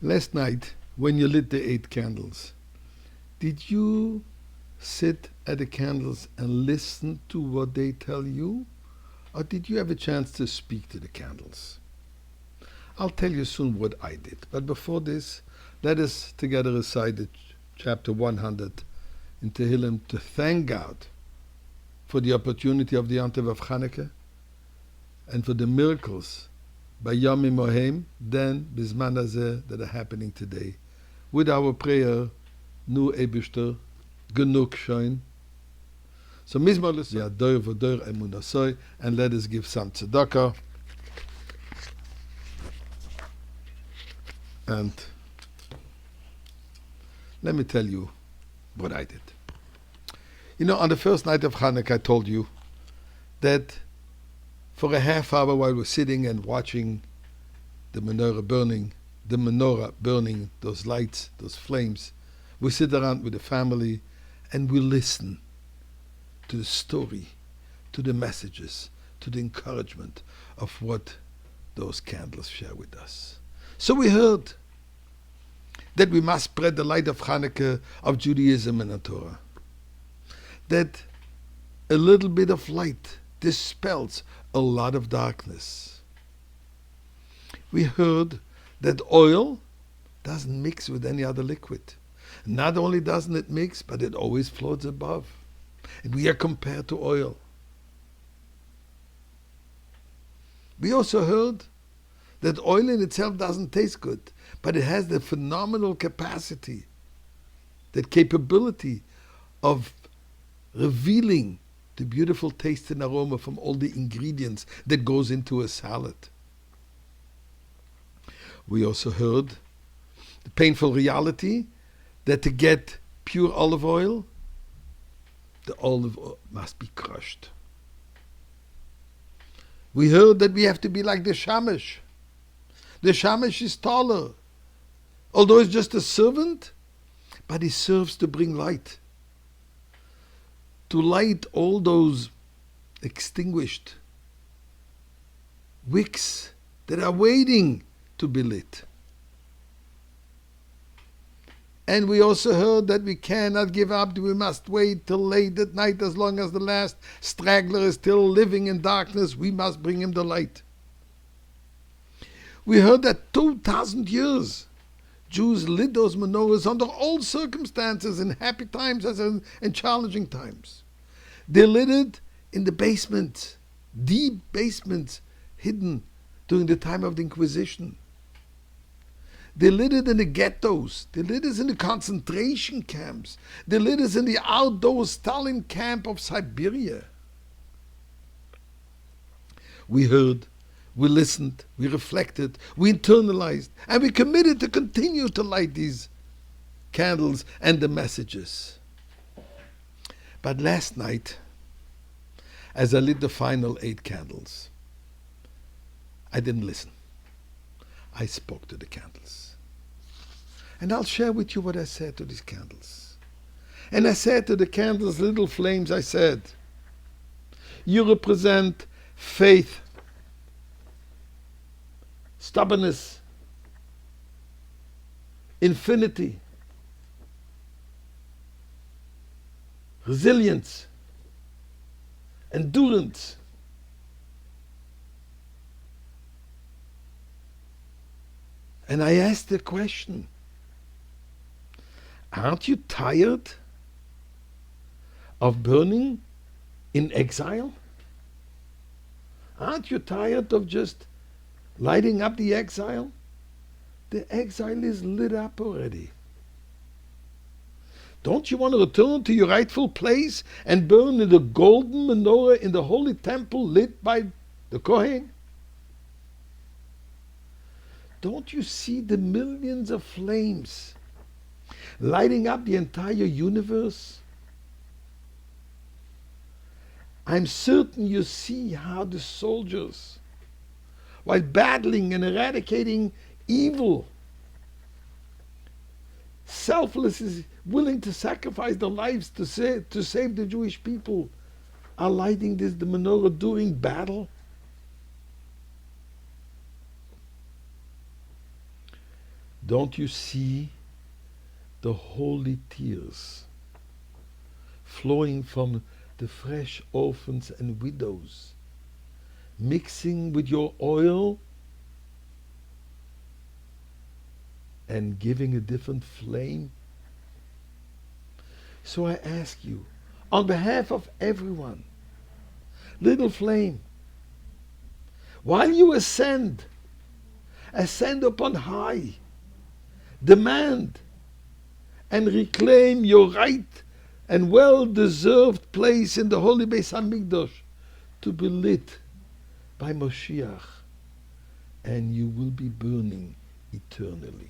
Last night, when you lit the 8 candles, did you sit at the candles and listen to what they tell you? Or did you have a chance to speak to the candles? I'll tell you soon what I did. But before this, let us together recite the chapter 100 in Tehillim to thank God for the opportunity of the Yontiv of Chanukah and for the miracles by Yomim Mohem, then Bisman Hazeh, that are happening today. With our prayer, Nu Ebishter, Genug Shoin. So Mizmor L'Sayador V'Dor Emunasoi, and let us give some tzedakah. And let me tell you what I did. You know, on the first night of Chanukah, I told you that for a half hour while we're sitting and watching the menorah burning, those lights, those flames, we sit around with the family and we listen to the story, to the messages, to the encouragement of what those candles share with us. So we heard that we must spread the light of Chanukah, of Judaism and the Torah. That a little bit of light dispels a lot of darkness. We heard that oil doesn't mix with any other liquid. Not only doesn't it mix, but it always floats above. And we are compared to oil. We also heard that oil in itself doesn't taste good, but it has the phenomenal capacity, that capability of revealing the beautiful taste and aroma from all the ingredients that goes into a salad. We also heard the painful reality that to get pure olive oil, the olive oil must be crushed. We heard that we have to be like the shamash. The shamash is taller. Although he's just a servant, but he serves to bring light. To light all those extinguished wicks that are waiting to be lit. And we also heard that we cannot give up, we must wait till late at night as long as the last straggler is still living in darkness, we must bring him the light. We heard that 2,000 years Jews lit those menorahs under all circumstances, in happy times as in challenging times. They lit it in the basement, deep basements, hidden during the time of the Inquisition. They lit it in the ghettos. They lit it in the concentration camps. They lit it in the outdoor Stalin camp of Siberia. We heard, we listened, we reflected, we internalized, and we committed to continue to light these candles and the messages. But last night, as I lit the final 8 candles, I didn't listen. I spoke to the candles. And I'll share with you what I said to these candles. And I said to the candles, little flames, I said, you represent faith, stubbornness, infinity, resilience, endurance. And I asked the question, aren't you tired of burning in exile? Aren't you tired of just lighting up the exile? The exile is lit up already. Don't you want to return to your rightful place and burn in the golden menorah in the holy temple lit by the Kohen? Don't you see the millions of flames lighting up the entire universe? I'm certain you see how the soldiers, while battling and eradicating evil, selflessly willing to sacrifice their lives to save the Jewish people, are lighting the menorah during battle. Don't you see the holy tears flowing from the fresh orphans and widows, mixing with your oil and giving a different flame? So I ask you, on behalf of everyone, little flame, while you ascend upon high, demand and reclaim your right and well-deserved place in the Holy Beis HaMikdash to be lit by Moshiach, and you will be burning eternally.